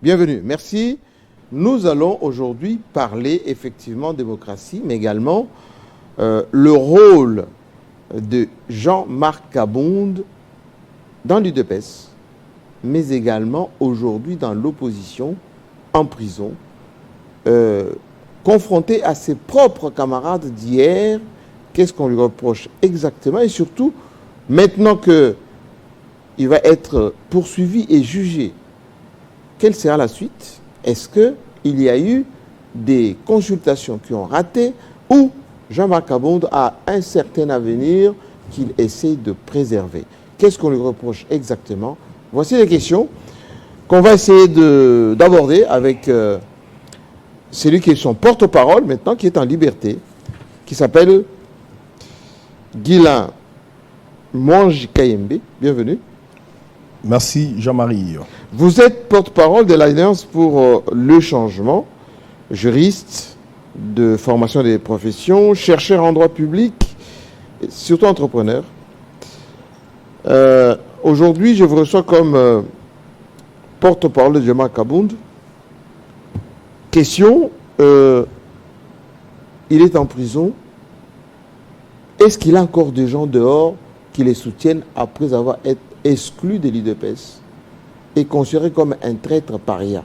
Bienvenue, merci. Nous allons aujourd'hui parler effectivement démocratie, mais également le rôle de Jean-Marc Kabound dans l'UDPS, mais également aujourd'hui dans l'opposition, en prison, confronté à ses propres camarades d'hier. Qu'est-ce qu'on lui reproche exactement? Et surtout, maintenant qu'il va être poursuivi et jugé, quelle sera la suite? Est-ce qu'il y a eu des consultations qui ont raté ou Jean-Marc Kabound a un certain avenir qu'il essaie de préserver? Qu'est-ce qu'on lui reproche exactement? Voici les questions qu'on va essayer d'aborder avec celui qui est son porte-parole maintenant, qui est en liberté, qui s'appelle Guilain Mwangi Kayembe. Bienvenue. Merci Jean-Marie. Vous êtes porte-parole de l'Alliance pour le changement, juriste de formation des professions, chercheur en droit public, et surtout entrepreneur. Aujourd'hui, je vous reçois comme porte-parole de Jean-Marc Kabound. Question, il est en prison. Est-ce qu'il y a encore des gens dehors qui les soutiennent après avoir été exclus de l'UDPS et considéré comme un traître paria?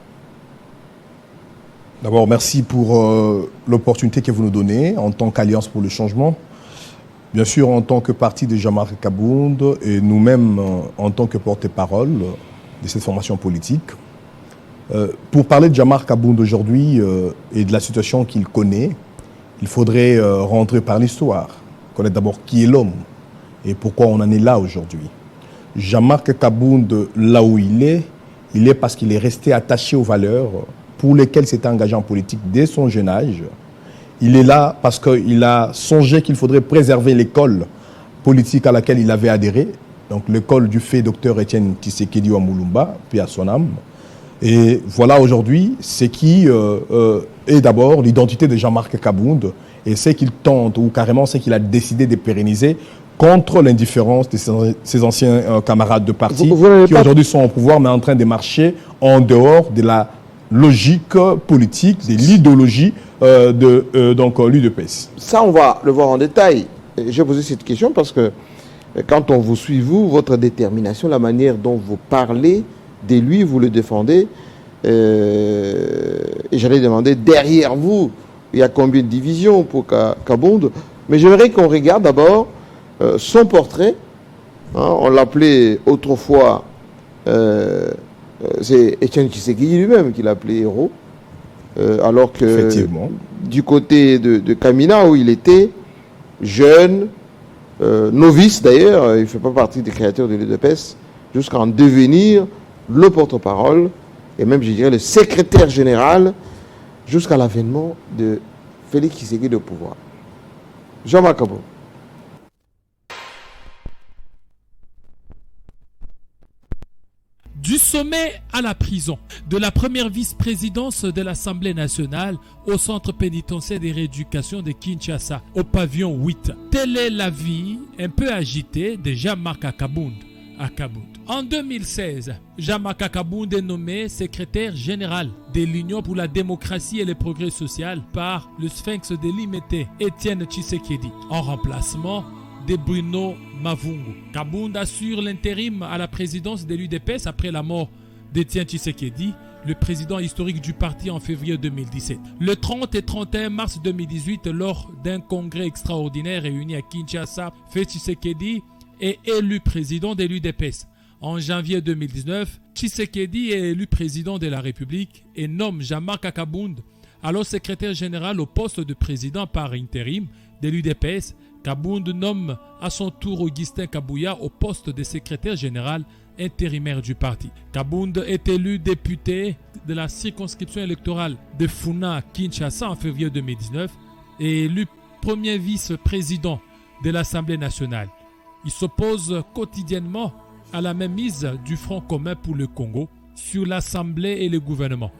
D'abord, merci pour l'opportunité que vous nous donnez en tant qu'Alliance pour le changement. Bien sûr, en tant que parti de Jean-Marc Kabound et nous-mêmes en tant que porte-parole de cette formation politique. Pour parler de Jean-Marc Kabound aujourd'hui et de la situation qu'il connaît, il faudrait rentrer par l'histoire, connaître d'abord qui est l'homme et pourquoi on en est là aujourd'hui. Jean-Marc Kabound, là où il est parce qu'il est resté attaché aux valeurs pour lesquelles il s'était engagé en politique dès son jeune âge. Il est là parce qu'il a songé qu'il faudrait préserver l'école politique à laquelle il avait adhéré, donc l'école du fait Dr Étienne Tshisekedi Wamulumba, puis à son âme. Et voilà aujourd'hui ce qui est d'abord l'identité de Jean-Marc Kabound et ce qu'il tente, ou carrément ce qu'il a décidé de pérenniser contre l'indifférence de ses anciens camarades de parti qui aujourd'hui sont au pouvoir mais en train de marcher en dehors de la logique politique, de l'idéologie donc l'UDPS. Ça, on va le voir en détail. J'ai posé cette question parce que quand on vous suit, votre détermination, la manière dont vous parlez de lui, vous le défendez, et j'allais demander, derrière vous, il y a combien de divisions pour Kabound? Mais j'aimerais qu'on regarde d'abord son portrait. On l'appelait autrefois, c'est Étienne Tshisekedi lui-même qui l'appelait héros. Alors que du côté de Kamina, où il était jeune, novice d'ailleurs, il ne fait pas partie des créateurs de l'UDPS, jusqu'à en devenir le porte-parole, et même je dirais le secrétaire général, jusqu'à l'avènement de Félix Tshisekedi au pouvoir. Jean-Marc Kabound. Du sommet à la prison, de la première vice-présidence de l'Assemblée nationale au centre pénitentiaire de rééducation de Kinshasa, au pavillon 8. Telle est la vie un peu agitée de Jean-Marc Kabound à Kabound. En 2016, Jean-Marc Kabound est nommé secrétaire général de l'Union pour la démocratie et le progrès social par le sphinx de Limete, Étienne Tshisekedi, en remplacement de Bruno Mavungu. Kabound assure l'intérim à la présidence de l'UDPS après la mort d'Étienne Tshisekedi, le président historique du parti en février 2017. Le 30 et 31 mars 2018, lors d'un congrès extraordinaire réuni à Kinshasa, Félix Tshisekedi est élu président de l'UDPS. En janvier 2019, Tshisekedi est élu président de la République et nomme Jean-Marc Kabound, alors secrétaire général au poste de président par intérim de l'UDPS. Kabound nomme à son tour Augustin Kabouya au poste de secrétaire général intérimaire du parti. Kabound est élu député de la circonscription électorale de Funa Kinshasa en février 2019 et élu premier vice-président de l'Assemblée nationale. Il s'oppose quotidiennement à la mainmise du Front commun pour le Congo sur l'Assemblée et le gouvernement.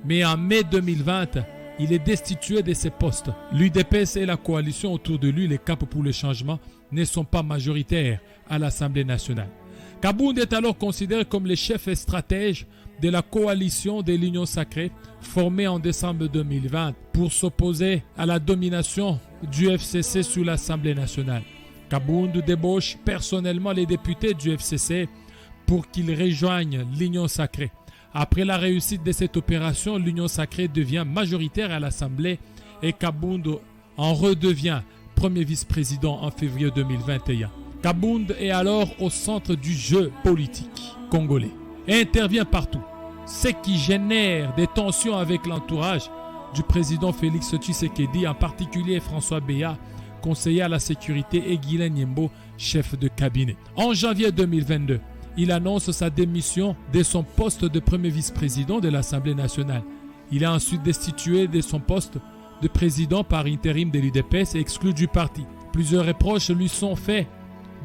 Mais en mai 2020, il est destitué de ses postes. L'UDPS et la coalition autour de lui, les Cap pour le changement, ne sont pas majoritaires à l'Assemblée nationale. Kabound est alors considéré comme le chef et stratège de la coalition de l'Union sacrée formée en décembre 2020 pour s'opposer à la domination du FCC sur l'Assemblée nationale. Kabound débauche personnellement les députés du FCC pour qu'ils rejoignent l'Union sacrée. Après la réussite de cette opération, l'Union sacrée devient majoritaire à l'Assemblée et Kabound en redevient premier vice-président en février 2021. Kabound est alors au centre du jeu politique congolais et intervient partout, ce qui génère des tensions avec l'entourage du président Félix Tshisekedi, en particulier François Béat, conseiller à la sécurité, et Guilain Nyembo, chef de cabinet. En janvier 2022, il annonce sa démission de son poste de premier vice-président de l'Assemblée nationale. Il est ensuite destitué de son poste de président par intérim de l'UDPS et exclu du parti. Plusieurs reproches lui sont faits,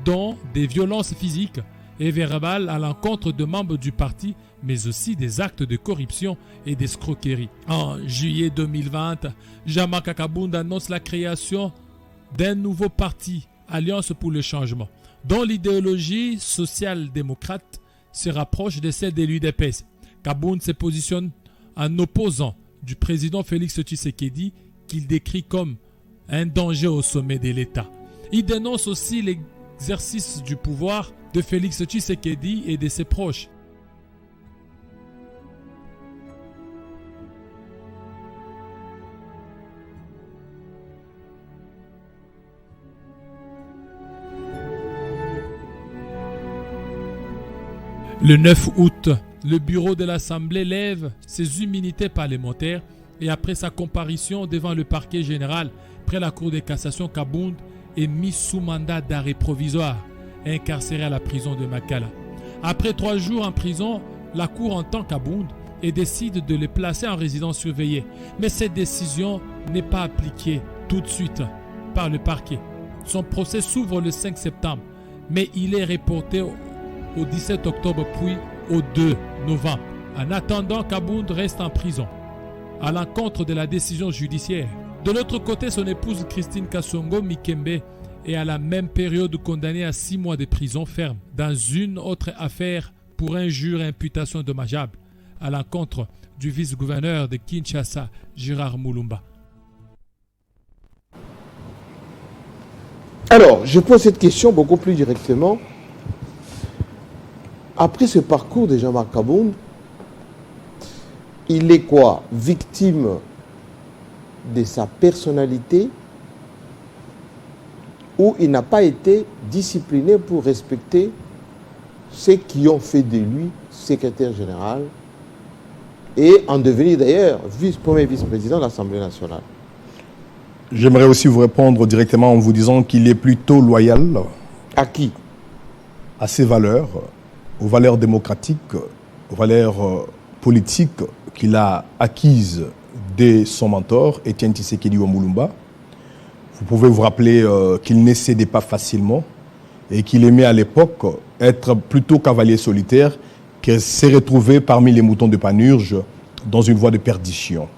dont des violences physiques et verbales à l'encontre de membres du parti, mais aussi des actes de corruption et d'escroquerie. En juillet 2020, Jean-Marc Kabound annonce la création d'un nouveau parti, Alliance pour le changement, dont l'idéologie social-démocrate se rapproche de celle de l'UDPS. Kabound se positionne en opposant du président Félix Tshisekedi, qu'il décrit comme un danger au sommet de l'État. Il dénonce aussi l'exercice du pouvoir de Félix Tshisekedi et de ses proches. Le 9 août, le bureau de l'Assemblée lève ses immunités parlementaires et après sa comparution devant le parquet général près la Cour de cassation, Kabound est mis sous mandat d'arrêt provisoire et incarcéré à la prison de Makala. Après 3 jours en prison, la Cour entend Kabound et décide de le placer en résidence surveillée. Mais cette décision n'est pas appliquée tout de suite par le parquet. Son procès s'ouvre le 5 septembre, mais il est reporté au 17 octobre puis au 2 novembre. En attendant, Kabound reste en prison, à l'encontre de la décision judiciaire. De l'autre côté, son épouse Christine Kassongo Mikembe est à la même période condamnée à 6 mois de prison ferme dans une autre affaire pour injure et imputation dommageable à l'encontre du vice-gouverneur de Kinshasa, Gérard Moulumba. Alors, je pose cette question beaucoup plus directement. Après ce parcours de Jean-Marc Kabound, il est quoi? Victime de sa personnalité, ou il n'a pas été discipliné pour respecter ceux qui ont fait de lui secrétaire général et en devenir d'ailleurs premier vice-président de l'Assemblée nationale? J'aimerais aussi vous répondre directement en vous disant qu'il est plutôt loyal. À qui? À ses valeurs, aux valeurs démocratiques, aux valeurs politiques qu'il a acquises de son mentor, Étienne Tshisekedi Moulumba. Vous pouvez vous rappeler qu'il ne cédait pas facilement et qu'il aimait à l'époque être plutôt cavalier solitaire que s'est retrouvé parmi les moutons de Panurge dans une voie de perdition.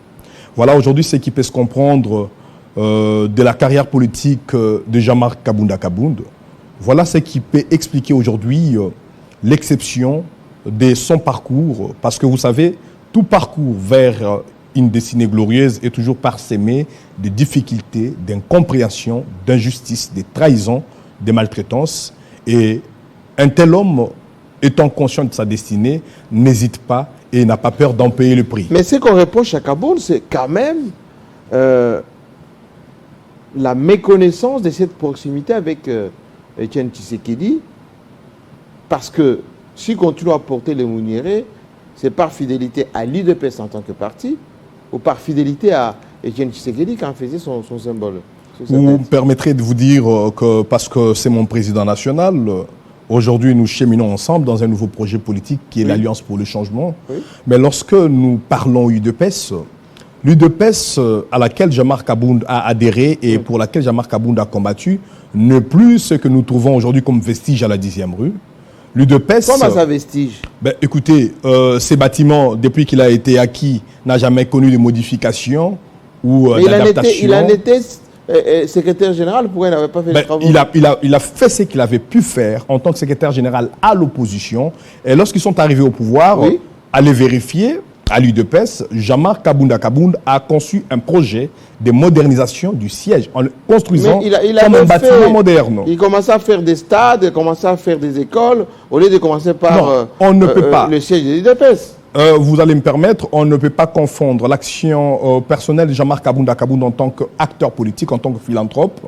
Voilà aujourd'hui ce qui peut se comprendre de la carrière politique de Jean-Marc Kabound. Voilà ce qui peut expliquer aujourd'hui l'exception de son parcours, parce que vous savez, tout parcours vers une destinée glorieuse est toujours parsemé de difficultés, d'incompréhension, d'injustice, de trahison, de maltraitance. Et un tel homme, étant conscient de sa destinée, n'hésite pas et n'a pas peur d'en payer le prix. Mais ce qu'on reproche à Kabound, c'est quand même la méconnaissance de cette proximité avec Étienne Tshisekedi, parce que s'il continue à porter les Mouniéré, c'est par fidélité à l'UDPS en tant que parti, ou par fidélité à Étienne Tshisekedi qui en faisait son symbole. Vous me permettrez de vous dire que, parce que c'est mon président national, aujourd'hui nous cheminons ensemble dans un nouveau projet politique qui est l'Alliance pour le changement. Oui. Mais lorsque nous parlons UDPS, l'UDPS à laquelle Jean-Marc Kabound a adhéré et pour laquelle Jean-Marc Kabound a combattu, n'est plus ce que nous trouvons aujourd'hui comme vestige à la 10e rue. L'UDPS... Comment ça vestige? Écoutez, ces bâtiments, depuis qu'il a été acquis, n'a jamais connu de modification ou d'adaptation. Il en était secrétaire général, pourquoi il n'avait pas fait les travaux? Il a fait ce qu'il avait pu faire en tant que secrétaire général à l'opposition. Et lorsqu'ils sont arrivés au pouvoir, Oui. allez vérifier, à l'UDPS, Jean-Marc Kabounda Kabound a conçu un projet de modernisation du siège en le construisant comme un bâtiment moderne. Il commençait à faire des stades, il commençait à faire des écoles, au lieu de commencer par on ne peut pas. Le siège de l'UDPS. Vous allez me permettre, on ne peut pas confondre l'action personnelle de Jean-Marc Kabounda Kabound en tant qu'acteur politique, en tant que philanthrope,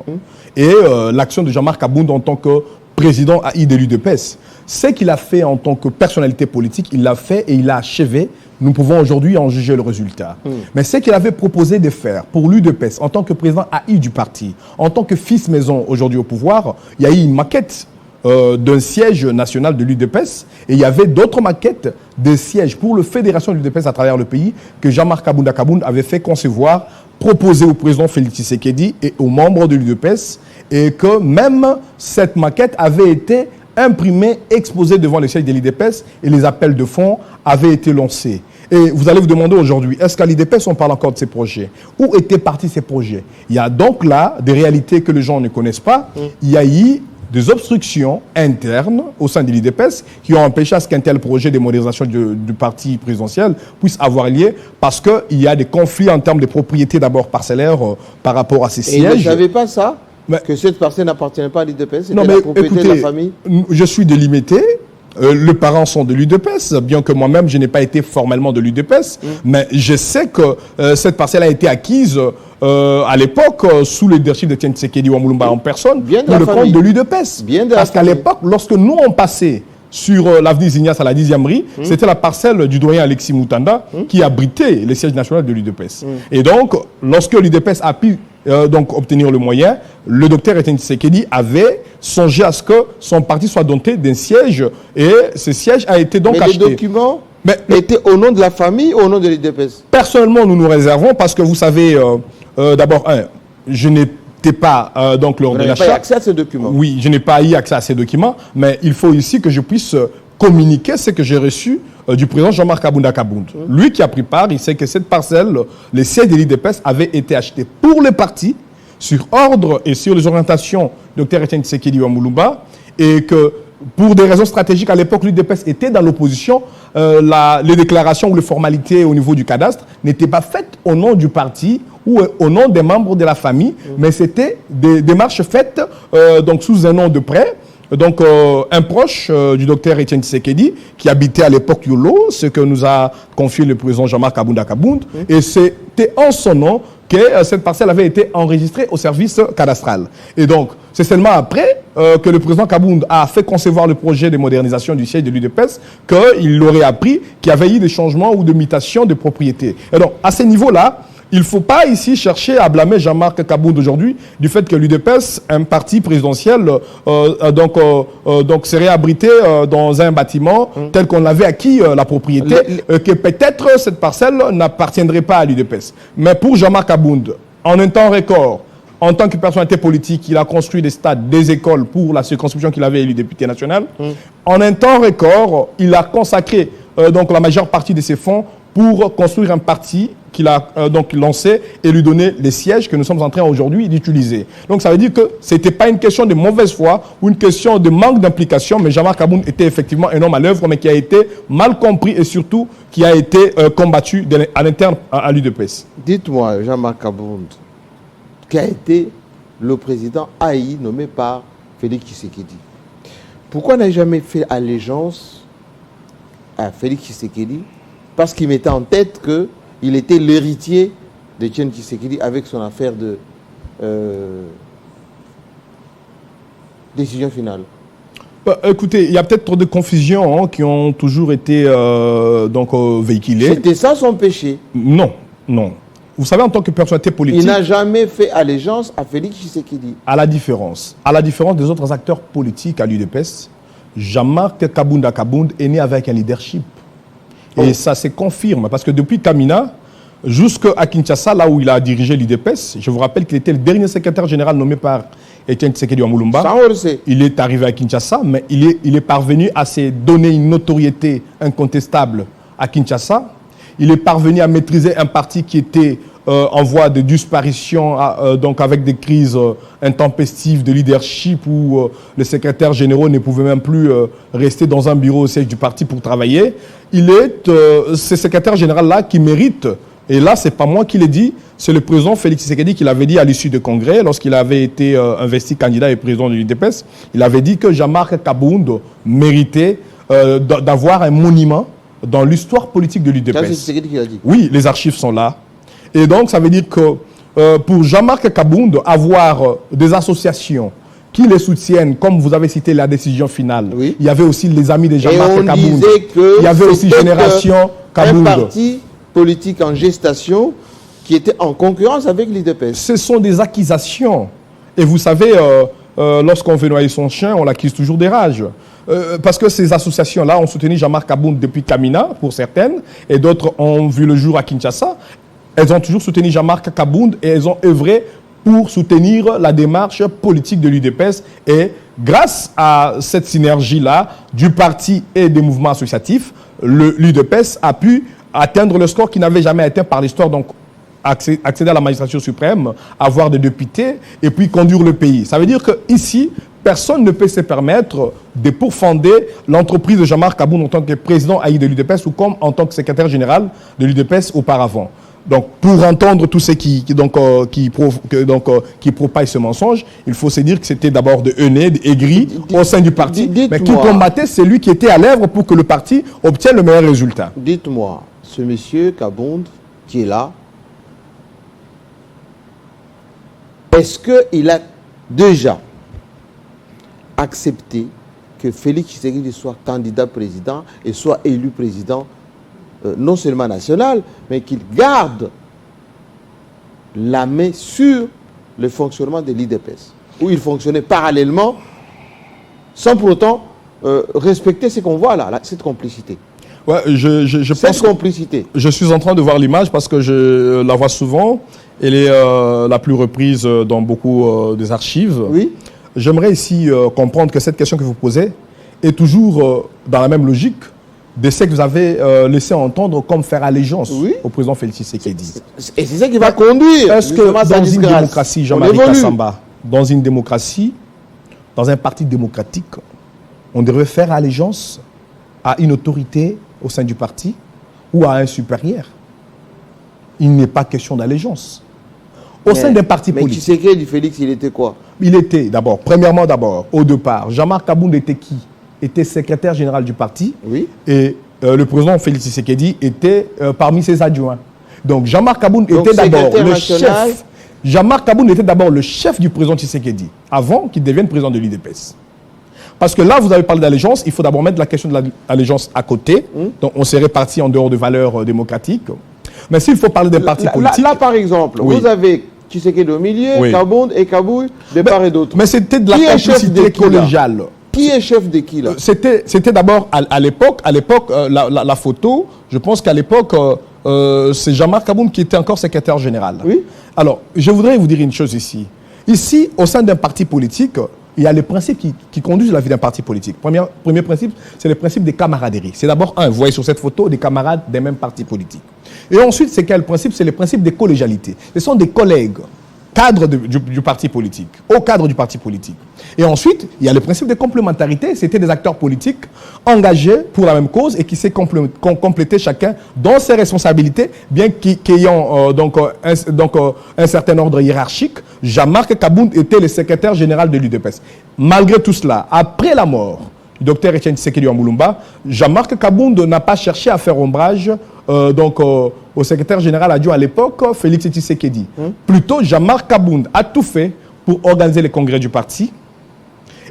et l'action de Jean-Marc Kabound en tant que président AI de l'UDPS. Ce qu'il a fait en tant que personnalité politique, il l'a fait et il l'a achevé. Nous pouvons aujourd'hui en juger le résultat. Mais ce qu'il avait proposé de faire pour l'UDPS en tant que président AI du parti, en tant que fils maison aujourd'hui au pouvoir, il y a eu une maquette d'un siège national de l'UDPS et il y avait d'autres maquettes de sièges pour la fédération de l'UDPS à travers le pays que Jean-Marc Kabounda Kabound avait fait concevoir, proposer au président Félix Tshisekedi et aux membres de l'UDPS, et que même cette maquette avait été imprimée, exposée devant le siège de l'UDPS et les appels de fonds avaient été lancés. Et vous allez vous demander aujourd'hui, est-ce qu'à l'UDPS on parle encore de ces projets? Où étaient partis ces projets? Il y a donc là des réalités que les gens ne connaissent pas. Il y a eu des obstructions internes au sein de l'UDPS qui ont empêché à ce qu'un tel projet de modernisation du parti présidentiel puisse avoir lieu parce qu'il y a des conflits en termes de propriété d'abord parcellaire par rapport à ces sièges. Et vous ne savez pas ça? Que cette parcelle n'appartenait pas à l'UDPS, c'était la propriété écoutez, de la famille? Je suis délimité. Les parents sont de l'UDPS, bien que moi-même je n'ai pas été formellement de l'UDPS, mais je sais que cette parcelle a été acquise à l'époque sous le leadership de Etienne Tshisekedi Wamulumba en personne, pour le compte de l'UDPS. Parce qu'à l'époque, lorsque nous on passait sur l'avenue Zignas à la 10e rue, c'était la parcelle du doyen Alexis Moutanda qui abritait le siège national de l'UDPS. Et donc, lorsque l'UDPS a pu donc obtenir le moyen, le docteur Etienne Tshisekedi avait songé à ce que son parti soit doté d'un siège et ce siège a été donc acheté. Les documents étaient au nom de la famille ou au nom de l'UDPS? Personnellement, nous nous réservons parce que vous savez, d'abord, je n'étais pas donc lors de l'achat. Vous n'avez pas eu accès à ces documents? Oui, je n'ai pas eu accès à ces documents, mais il faut ici que je puisse communiquer ce que j'ai reçu du président Jean-Marc Kabounda Kabound. Lui qui a pris part, il sait que cette parcelle, les sièges de l'UDPS avaient été achetés pour le parti, sur ordre et sur les orientations du Dr Etienne Tshisekedi Wamulumba, et que pour des raisons stratégiques, à l'époque, l'UDPS était dans l'opposition. Les déclarations ou les formalités au niveau du cadastre n'étaient pas faites au nom du parti ou au nom des membres de la famille, mais c'était des démarches faites donc sous un nom de prêt. Donc, un proche du docteur Etienne Tshisekedi, qui habitait à l'époque Yolo, ce que nous a confié le président Jean-Marc Kabounda Kabound, et c'était en son nom que cette parcelle avait été enregistrée au service cadastral. Et donc, c'est seulement après que le président Kabound a fait concevoir le projet de modernisation du siège de l'UDPS qu'il aurait appris qu'il y avait eu des changements ou de mutations de propriété. Et donc, à ce niveau-là, il ne faut pas ici chercher à blâmer Jean-Marc Kabound aujourd'hui du fait que l'UDPS, un parti présidentiel, donc serait abrité dans un bâtiment tel qu'on avait acquis la propriété, que peut-être cette parcelle n'appartiendrait pas à l'UDPS. Mais pour Jean-Marc Kabound, en un temps record, en tant que personnalité politique, il a construit des stades, des écoles pour la circonscription qu'il avait élu député national. En un temps record, il a consacré donc la majeure partie de ses fonds pour construire un parti qu'il a donc lancé et lui donner les sièges que nous sommes en train aujourd'hui d'utiliser. Donc ça veut dire que ce n'était pas une question de mauvaise foi ou une question de manque d'implication, mais Jean-Marc Kabound était effectivement un homme à l'œuvre, mais qui a été mal compris et surtout qui a été combattu à l'interne à l'UDPS. Dites-moi, Jean-Marc Kabound, qui a été le président AI nommé par Félix Tshisekedi, pourquoi n'a jamais fait allégeance à Félix Tshisekedi? Parce qu'il mettait en tête qu'il était l'héritier d'Etienne Tshisekedi avec son affaire de décision finale. Écoutez, il y a peut-être trop de confusions qui ont toujours été véhiculées. C'était ça son péché? Non, non. Vous savez, en tant que personnalité politique... Il n'a jamais fait allégeance à Félix Tshisekedi. À la différence des autres acteurs politiques à l'UDPS, Jean-Marc Kabounda Kabound est né avec un leadership. Et ça se confirme, parce que depuis Kamina, jusqu'à Kinshasa, là où il a dirigé l'UDPS, je vous rappelle qu'il était le dernier secrétaire général nommé par Etienne Tshisekedi Wamulumba. Ça, on le sait. Il est arrivé à Kinshasa, mais il est parvenu à se donner une notoriété incontestable à Kinshasa. il est parvenu à maîtriser un parti qui était en voie de disparition, donc avec des crises intempestives de leadership où les secrétaires généraux ne pouvaient même plus rester dans un bureau au siège du parti pour travailler. Il est ce secrétaire général-là qui mérite, et là, ce n'est pas moi qui l'ai dit, c'est le président Félix Tshisekedi qui l'avait dit à l'issue du congrès, lorsqu'il avait été investi candidat et président de l'UDPS. Il avait dit que Jean-Marc Kabound méritait d'avoir un monument dans l'histoire politique de l'UDPS. C'est Tshisekedi qui l'a dit. Oui, les archives sont là. Et donc, ça veut dire que pour Jean-Marc Kabound, avoir des associations qui les soutiennent, comme vous avez cité la décision finale, oui. Il y avait aussi les amis de Jean-Marc Kabound. Il y avait aussi Génération Kabound. Un parti politique en gestation qui était en concurrence avec l'UDPS. Ce sont des accusations. Et vous savez, lorsqu'on veut noyer son chien, on l'accuse toujours des rages. Parce que ces associations-là ont soutenu Jean-Marc Kabound depuis Kamina, pour certaines, et d'autres ont vu le jour à Kinshasa. Elles ont toujours soutenu Jean-Marc Kabound et elles ont œuvré pour soutenir la démarche politique de l'UDPS. Et grâce à cette synergie-là du parti et des mouvements associatifs, l'UDPS a pu atteindre le score qui n'avait jamais atteint par l'histoire, donc accéder à la magistrature suprême, avoir des députés et puis conduire le pays. Ça veut dire qu'ici, personne ne peut se permettre de pourfonder l'entreprise de Jean-Marc Kabound en tant que président AI de l'UDPS ou comme en tant que secrétaire général de l'UDPS auparavant. Donc, pour entendre tous ceux qui propagent ce mensonge, il faut se dire que c'était d'abord de haineux, d'aigri au sein du parti, mais qui combattait celui qui était à l'œuvre pour que le parti obtienne le meilleur résultat. Dites-moi, ce monsieur Kabound qui est là, est-ce qu'il a déjà accepté que Félix Tshisekedi soit candidat président et soit élu président non seulement national, mais qu'il garde la main sur le fonctionnement de l'IDPS, où il fonctionnait parallèlement, sans pour autant respecter ce qu'on voit là, cette complicité. Ouais, je cette complicité. Je suis en train de voir l'image parce que je la vois souvent. Elle est la plus reprise dans beaucoup des archives. Oui. J'aimerais ici comprendre que cette question que vous posez est toujours dans la même logique de ce que vous avez laissé entendre comme faire allégeance au président Félix Tshisekedi. Et c'est ça qui va conduire. Est-ce que dans une démocratie, Jean-Marie Kassamba, dans une démocratie, dans un parti démocratique, on devrait faire allégeance à une autorité au sein du parti ou à un supérieur? Il n'est pas question d'allégeance. Au sein d'un parti politique. Mais Tshisekedi, Félix, il était quoi? Il était d'abord, premièrement au départ, Jean-Marc Kabound était qui? Était secrétaire général du parti. Oui. Et le président Félix Tshisekedi était parmi ses adjoints. Donc Jean-Marc Kabound était d'abord le chef. Jean-Marc Kabound était d'abord le chef du président Tshisekedi, avant qu'il devienne président de l'UDPS. Parce que là, vous avez parlé d'allégeance, il faut d'abord mettre la question de l'allégeance à côté. Donc on s'est répartis en dehors de valeurs démocratiques. Mais s'il faut parler d'un parti politique... Là, par exemple, vous avez Tshisekedi au milieu, Kabound et Kabouy de part et d'autre. Mais c'était de la complicité collégiale. Qui est chef de qui là? C'était d'abord à l'époque, la photo, je pense qu'à l'époque, c'est Jean-Marc Kabound qui était encore secrétaire général. Oui. Alors, je voudrais vous dire une chose ici. Ici, au sein d'un parti politique, il y a les principes qui conduisent la vie d'un parti politique. Premier principe, c'est le principe des camaraderies. C'est d'abord vous voyez sur cette photo, des camarades des mêmes partis politiques. Et ensuite, c'est quel principe? C'est le principe des collégialités. Ce sont des collègues, cadres du parti politique, au cadre du parti politique. Et ensuite, il y a le principe de complémentarité. C'était des acteurs politiques engagés pour la même cause et qui s'est complété chacun dans ses responsabilités, bien qu'ayant un certain ordre hiérarchique. Jean-Marc Kabound était le secrétaire général de l'UDPS. Malgré tout cela, après la mort du docteur Etienne Tshisekedi Wambulumba, Jean-Marc Kabound n'a pas cherché à faire ombrage au secrétaire général adjoint à l'époque, Félix Tshisekedi. Plutôt, Jean-Marc Kabound a tout fait pour organiser les congrès du parti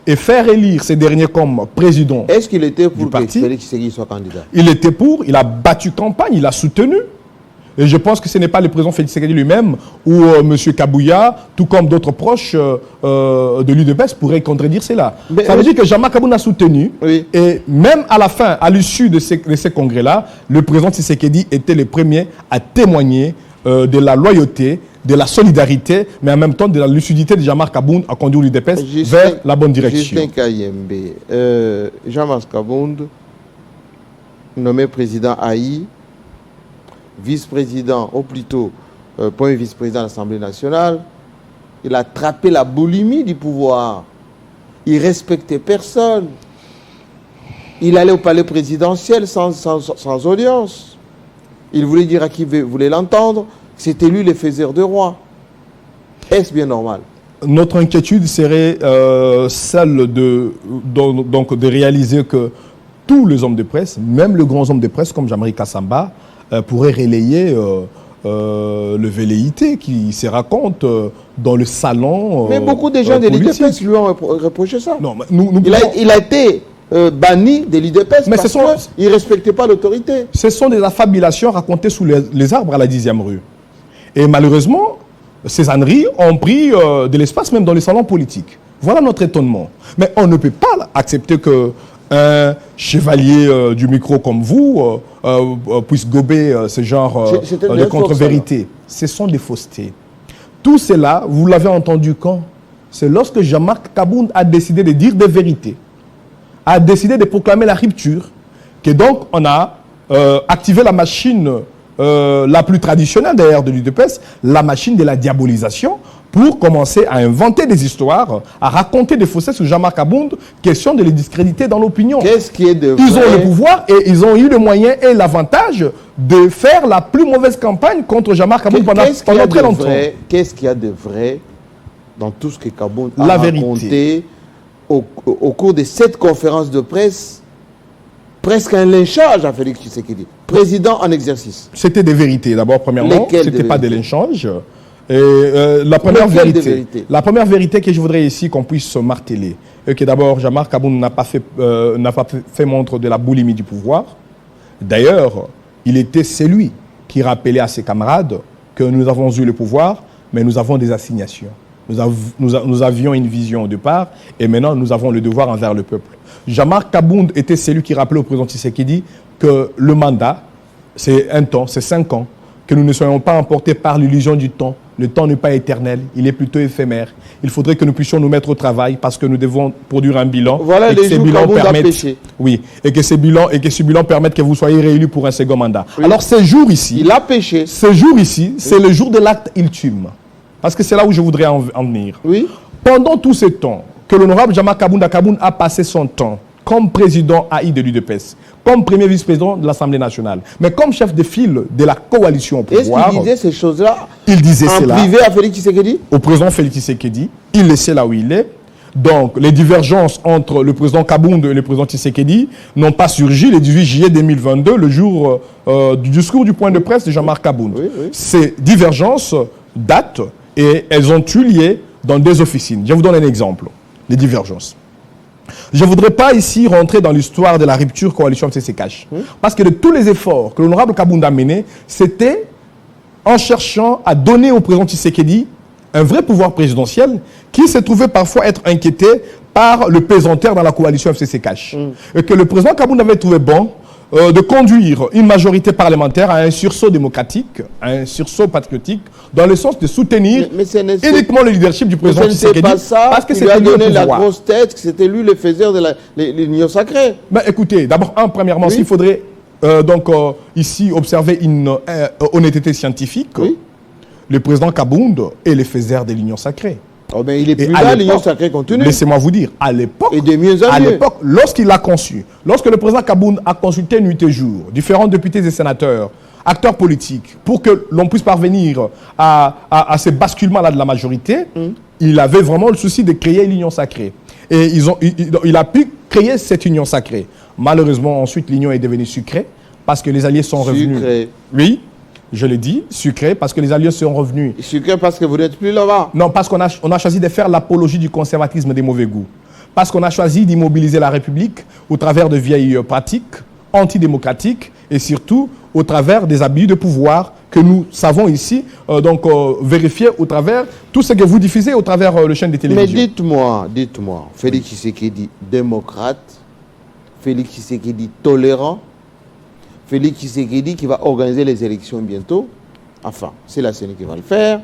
et faire élire ces derniers comme président. Est-ce qu'il était pour que Félix Tshisekedi soit candidat? Il était pour, il a battu campagne, il a soutenu. Et je pense que ce n'est pas le président Félix Tshisekedi lui-même ou M. Kabouya, tout comme d'autres proches de l'UDPS, pourraient contredire cela. Mais ça veut dire que Jean-Marc Kabound a soutenu. Oui. Et même à la fin, à l'issue de ces congrès-là, le président Tshisekedi était le premier à témoigner de la loyauté, de la solidarité, mais en même temps de la lucidité de Jean-Marc Kabound à conduire l'UDPS vers la bonne direction. Justin Kayembe, Jean-Marc Kabound, nommé président AI, vice-président, ou plutôt premier vice-président de l'Assemblée nationale, il a attrapé la boulimie du pouvoir. Il respectait personne. Il allait au palais présidentiel sans audience. Il voulait dire à qui voulait l'entendre. C'était lui le faiseur de roi. Est-ce bien normal? Notre inquiétude serait celle de réaliser que tous les hommes de presse, même les grands hommes de presse comme Jean-Marie Kassamba, pourraient relayer le velléité qui se raconte dans le salon. Mais beaucoup de gens de l'IDPS lui ont reproché ça. Non, mais il a été banni de l'IDPS parce qu'il ne respectait pas l'autorité. Ce sont des affabulations racontées sous les arbres à la 10e rue. Et malheureusement, ces âneries ont pris de l'espace même dans les salons politiques. Voilà notre étonnement. Mais on ne peut pas accepter que un chevalier du micro comme vous puisse gober ce genre de contre-vérité. Ce sont des faussetés. Tout cela, vous l'avez entendu quand? C'est lorsque Jean-Marc Kabound a décidé de dire des vérités, a décidé de proclamer la rupture, que donc on a activé la machine la plus traditionnelle d'ailleurs de l'UDPS, la machine de la diabolisation, pour commencer à inventer des histoires, à raconter des faussetés sur Jean-Marc Kabound, question de les discréditer dans l'opinion. Qu'est-ce qui est de vrai? Ils ont le pouvoir et ils ont eu le moyen et l'avantage de faire la plus mauvaise campagne contre Jean-Marc Kabound pendant très longtemps. Qu'est-ce qu'il y a de vrai dans tout ce que Kabound a raconté au cours de cette conférence de presse? Presque un lynchage à Félix Tshisekedi, président en exercice. C'était des vérités. D'abord, premièrement, ce n'était pas des lynchages. La première vérité que je voudrais ici qu'on puisse marteler, est que d'abord, Jean-Marc Kabound n'a pas fait montre de la boulimie du pouvoir. D'ailleurs, il était celui qui rappelait à ses camarades que nous avons eu le pouvoir, mais nous avons des assignations. Nous avions une vision au départ, et maintenant nous avons le devoir envers le peuple. Jean-Marc Kabound était celui qui rappelait au président Tshisekedi que le mandat, c'est un temps, c'est 5 ans, que nous ne soyons pas emportés par l'illusion du temps. Le temps n'est pas éternel, il est plutôt éphémère. Il faudrait que nous puissions nous mettre au travail parce que nous devons produire un bilan. Voilà les jours Kabound a péché. Oui, et que ce bilan permette que vous soyez réélu pour un second mandat. Oui. Alors ces jours ici, il a péché. Ce jour ici, c'est le jour de l'acte ultime. Parce que c'est là où je voudrais en venir. Oui. Pendant tout ce temps que l'honorable Jean-Marc Kabound a passé son temps comme président AI de l'UDPS, comme premier vice-président de l'Assemblée nationale, mais comme chef de file de la coalition au pouvoir. Est-ce qu'il disait ces choses-là? Il disait cela. En privé à Félix Tshisekedi? Au président Félix Tshisekedi. Il le sait là où il est. Donc, les divergences entre le président Kabound et le président Tshisekedi n'ont pas surgi le 18 juillet 2022, le jour du discours du point de presse de Jean-Marc Kabound. Oui, oui. Ces divergences datent et elles ont eu lieu dans des officines. Je vous donne un exemple. Les divergences. Je ne voudrais pas ici rentrer dans l'histoire de la rupture coalition FCC-CACH. Parce que de tous les efforts que l'honorable Kabound a menés, c'était en cherchant à donner au président Tshisekedi un vrai pouvoir présidentiel qui se trouvait parfois être inquiété par le pesanteur dans la coalition FCC-CACH. Et que le président Kabound avait trouvé bon de conduire une majorité parlementaire à un sursaut démocratique, à un sursaut patriotique, dans le sens de soutenir uniquement le leadership du président Tshisekedi. Parce que c'était lui donné la grosse tête, que c'était lui le faiseur de l'union sacrée. Ben, écoutez, d'abord, premièrement, oui. S'il faudrait ici observer une honnêteté scientifique, oui. Le président Kabound est le faiseur de l'union sacrée. Oh ben, il est plus là, l'union sacrée continue. Laissez-moi vous dire, à l'époque, lorsqu'il a conçu, lorsque le président Kabound a consulté nuit et jour, différents députés et sénateurs, acteurs politiques, pour que l'on puisse parvenir à ce basculement-là de la majorité, il avait vraiment le souci de créer l'union sacrée. Et il a pu créer cette union sacrée. Malheureusement, ensuite, l'union est devenue sucrée, parce que les alliés sont revenus. Sucrée. Oui. Je l'ai dit, sucré, parce que les alliés sont revenus. Sucré parce que vous n'êtes plus là-bas. Non, parce qu'on a choisi de faire l'apologie du conservatisme des mauvais goûts. Parce qu'on a choisi d'immobiliser la République au travers de vieilles pratiques antidémocratiques et surtout au travers des abus de pouvoir que nous savons ici vérifier au travers tout ce que vous diffusez au travers le chaîne de télévision. Mais dites-moi, Félix Tshisekedi démocrate, Félix Tshisekedi tolérant, Félix Tshisekedi qui va organiser les élections bientôt. Enfin, c'est la CENI qui va le faire.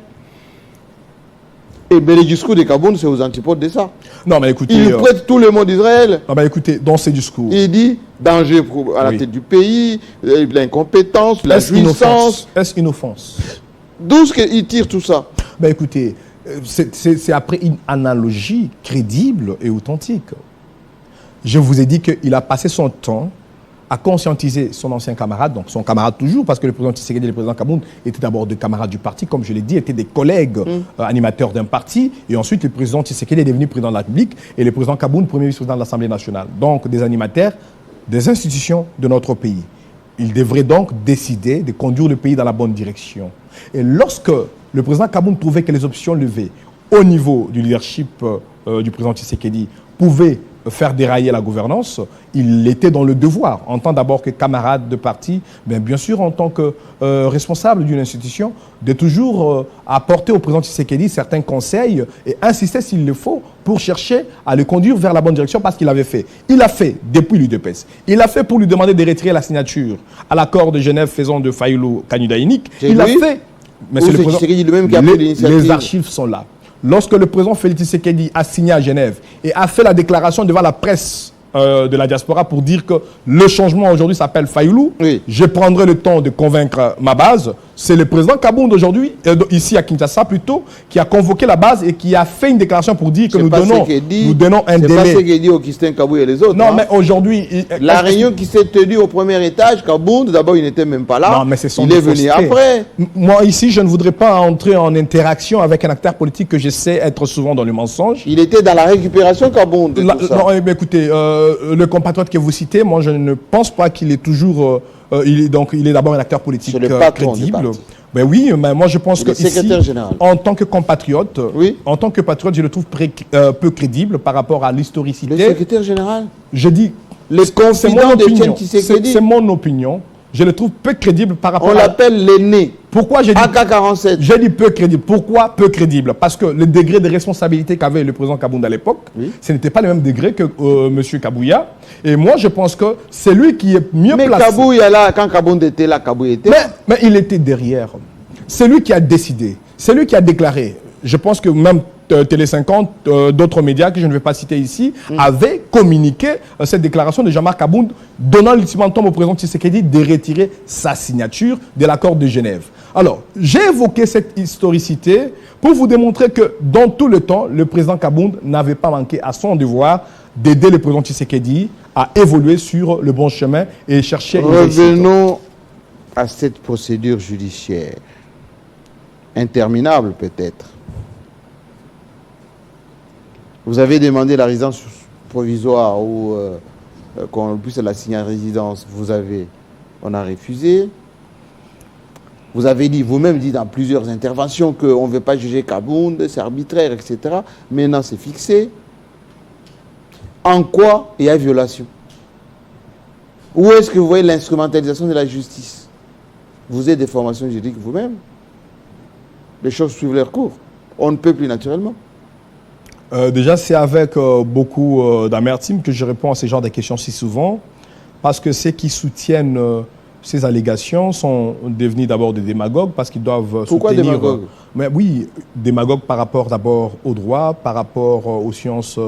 Et bien, le discours de Kabound, c'est aux antipodes de ça. Non, mais écoutez... Il prête tout le monde d'Israël. Non, mais écoutez, dans ces discours... Il dit danger à la tête du pays, l'incompétence, la jouissance. Est-ce une offense? D'où est-ce qu'il tire tout ça? Ben écoutez, c'est après une analogie crédible et authentique. Je vous ai dit qu'il a passé son temps à conscientiser son ancien camarade, donc son camarade toujours, parce que le président Tshisekedi et le président Kabound étaient d'abord des camarades du parti, comme je l'ai dit, étaient des collègues animateurs d'un parti, et ensuite le président Tshisekedi est devenu président de la République, et le président Kabound, premier vice-président de l'Assemblée nationale. Donc des animateurs des institutions de notre pays. Il devrait donc décider de conduire le pays dans la bonne direction. Et lorsque le président Kabound trouvait que les options levées au niveau du leadership du président Tshisekedi pouvaient faire dérailler la gouvernance, il était dans le devoir, en tant d'abord que camarade de parti, mais bien sûr en tant que responsable d'une institution, de toujours apporter au président Tshisekedi certains conseils et insister s'il le faut pour chercher à le conduire vers la bonne direction, parce qu'il avait fait. Il a fait depuis l'UDPS. Il a fait pour lui demander de retirer la signature à l'accord de Genève faisant de Fayoulou candidat unique. Il a fait. Monsieur le président, les archives sont là. Lorsque le président Félix Tshisekedi a signé à Genève et a fait la déclaration devant la presse de la diaspora pour dire que le changement aujourd'hui s'appelle Fayoulou, je prendrai le temps de convaincre ma base. C'est le président Kabound aujourd'hui, ici à Kinshasa plutôt, qui a convoqué la base et qui a fait une déclaration pour dire que nous donnons un délai. C'est pas ce qu'il dit Augustin Kabou et les autres. Non, mais aujourd'hui... La réunion qui s'est tenue au premier étage, Kabound, d'abord il n'était même pas là. Non, mais c'est son il est venu après. Moi ici, je ne voudrais pas entrer en interaction avec un acteur politique que je sais être souvent dans le mensonge. Il était dans la récupération Kabound. Non, mais écoutez, le compatriote que vous citez, moi je ne pense pas qu'il est toujours... il est d'abord un acteur politique crédible. Ben oui, mais moi je pense que ici, en tant que compatriote, je le trouve peu crédible par rapport à l'historicité. Le secrétaire général? Je dis, c'est mon opinion. Je le trouve peu crédible par rapport à... On l'appelle l'aîné. Pourquoi j'ai dit... AK-47. J'ai dit peu crédible. Pourquoi peu crédible? Parce que le degré de responsabilité qu'avait le président Kabound à l'époque, ce n'était pas le même degré que M. Kabouya. Et moi, je pense que c'est lui qui est mieux placé. Mais Kabouya, là, quand Kabound était là, Kabouya était là. Mais il était derrière. C'est lui qui a décidé. C'est lui qui a déclaré. Je pense que même Télé 50, d'autres médias que je ne vais pas citer ici, avaient communiqué cette déclaration de Jean-Marc Kabound donnant l'ultimatum au président Tshisekedi de retirer sa signature de l'accord de Genève. Alors, j'ai évoqué cette historicité pour vous démontrer que dans tout le temps, le président Kabound n'avait pas manqué à son devoir d'aider le président Tshisekedi à évoluer sur le bon chemin et chercher... Revenons à cette procédure judiciaire, interminable peut-être. Vous avez demandé la résidence provisoire ou qu'on puisse la signer à résidence. On a refusé. Vous avez dit, vous-même dit dans plusieurs interventions qu'on ne veut pas juger Kabound, c'est arbitraire, etc. Maintenant, c'est fixé. En quoi il y a violation? Où est-ce que vous voyez l'instrumentalisation de la justice? Vous avez des formations juridiques vous-même. Les choses suivent leur cours. On ne peut plus naturellement. Déjà, c'est avec beaucoup d'amertume que je réponds à ce genre de questions si souvent, parce que ceux qui soutiennent ces allégations sont devenus d'abord des démagogues, parce qu'ils doivent Pourquoi soutenir... démagogues? Mais oui, démagogues par rapport d'abord au droit, par rapport aux sciences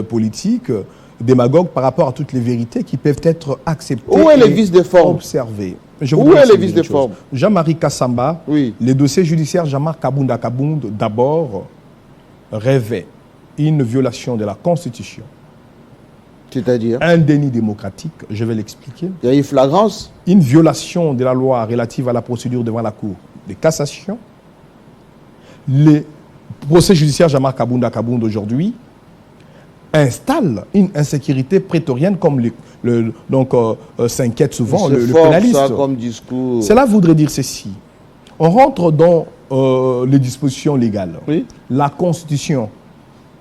politiques, démagogues par rapport à toutes les vérités qui peuvent être acceptées. Où est les vices de forme? Observées. Où est les vices de forme? Jean-Marie Kassamba, les dossiers judiciaires Jean-Marc Kabound d'abord rêvait une violation de la Constitution. C'est-à-dire? Un déni démocratique, je vais l'expliquer. Il y a une flagrance? Une violation de la loi relative à la procédure devant la Cour de cassation. Les procès judiciaires Jean-Marc Kabound aujourd'hui installent une insécurité prétorienne comme s'inquiète souvent le pénaliste. Ça comme discours. Cela voudrait dire ceci. On rentre dans les dispositions légales. Oui. La Constitution,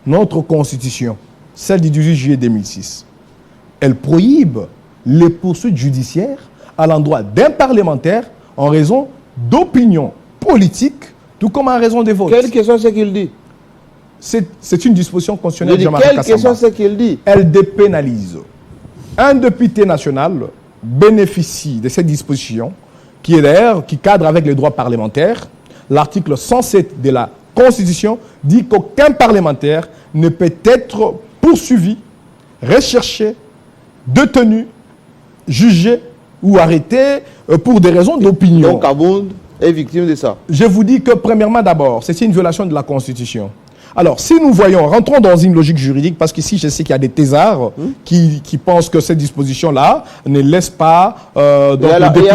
notre Constitution, celle du 18 juillet 2006, elle prohibe les poursuites judiciaires à l'endroit d'un parlementaire en raison d'opinions politiques, tout comme en raison des votes. Quelle question c'est qu'il dit? C'est une disposition constitutionnelle. Quelle question c'est qu'il dit? Elle dépénalise. Un député national bénéficie de cette disposition qui cadre avec les droits parlementaires. L'article 107 de la Constitution dit qu'aucun parlementaire ne peut être poursuivi, recherché, détenu, jugé ou arrêté pour des raisons d'opinion. Donc Kabound est victime de ça. Je vous dis que premièrement d'abord, c'est une violation de la Constitution. Alors, si nous voyons, rentrons dans une logique juridique, parce qu'ici, je sais qu'il y a des thésards qui pensent que cette disposition-là ne laisse pas le député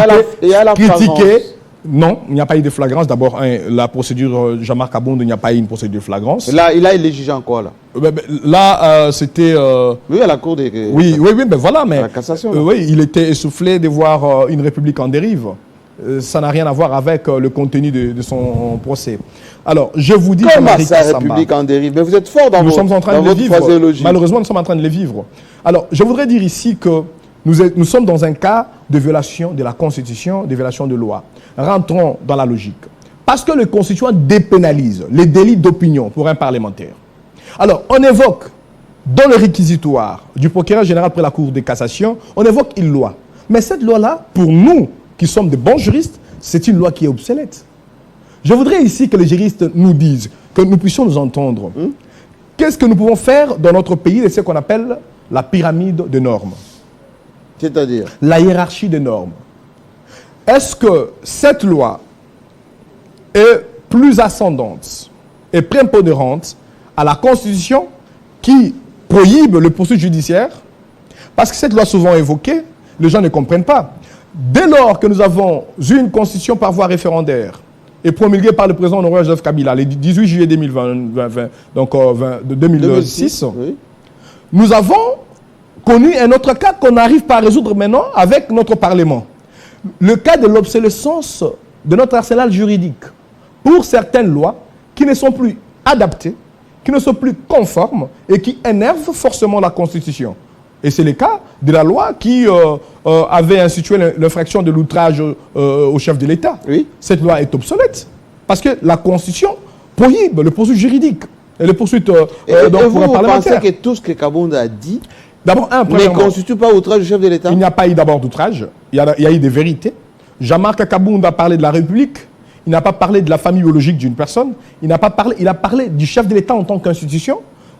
critiquer. Non, il n'y a pas eu de flagrance. D'abord, la procédure Jean-Marc Kabound, il n'y a pas eu une procédure de flagrance. Là, il est jugé en quoi, là? Là, c'était... Oui, à la cour des... Oui, ben voilà, mais... À la cassation. Oui, il était essoufflé de voir une république en dérive. Ça n'a rien à voir avec le contenu de son procès. Alors, je vous dis... Comment ça, république en dérive? Mais vous êtes fort dans, sommes en train de votre vivre. phraséologie. Malheureusement, nous sommes en train de les vivre. Alors, je voudrais dire ici que nous sommes dans un cas de violation de la Constitution, de violation de loi. Rentrons dans la logique. Parce que le Constitution dépénalise les délits d'opinion pour un parlementaire. Alors, on évoque, dans le réquisitoire du procureur général près la Cour de cassation, on évoque une loi. Mais cette loi-là, pour nous, qui sommes de bons juristes, c'est une loi qui est obsolète. Je voudrais ici que les juristes nous disent, que nous puissions nous entendre. Qu'est-ce que nous pouvons faire dans notre pays de ce qu'on appelle la pyramide de normes? C'est-à-dire? La hiérarchie des normes. Est-ce que cette loi est plus ascendante et prépondérante à la Constitution qui prohibe le poursuite judiciaire? Parce que cette loi souvent évoquée, les gens ne comprennent pas. Dès lors que nous avons eu une constitution par voie référendaire et promulguée par le président honoraire Joseph Kabila le 18 juillet 2006, oui. Nous avons connu un autre cas qu'on n'arrive pas à résoudre maintenant avec notre Parlement. Le cas de l'obsolescence de notre arsenal juridique pour certaines lois qui ne sont plus adaptées, qui ne sont plus conformes et qui énervent forcément la Constitution. Et c'est le cas de la loi qui avait institué l'infraction de l'outrage au chef de l'État. Oui. Cette loi est obsolète parce que la Constitution prohibe le poursuite juridique et le poursuite et pour un vous parlementaire. pensez que tout ce que Kabound a dit D'abord, ne constitue pas outrage du chef de l'État? il n'y a pas eu d'abord d'outrage, il y a eu des vérités. Jean-Marc Kabound a parlé de la République, il n'a pas parlé de la famille biologique d'une personne, il a parlé du chef de l'État en tant qu'institution.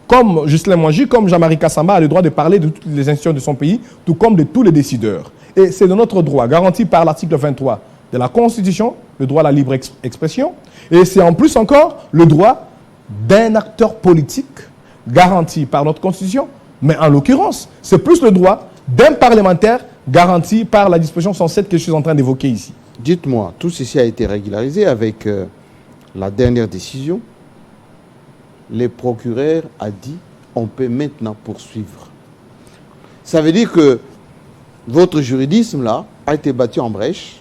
Comme Ghislain Mwangi, comme Jean-Marie Kassamba a le droit de parler de toutes les institutions de son pays, tout comme de tous les décideurs. Et c'est de notre droit, garanti par l'article 23 de la Constitution, le droit à la libre expression. Et c'est en plus encore le droit d'un acteur politique, garanti par notre Constitution. Mais en l'occurrence, c'est plus le droit d'un parlementaire, garanti par la disposition 107 que je suis en train d'évoquer ici. Dites-moi, tout ceci a été régularisé avec la dernière décision. Le procureur a dit on peut maintenant poursuivre. Ça veut dire que votre juridisme là a été battu en brèche.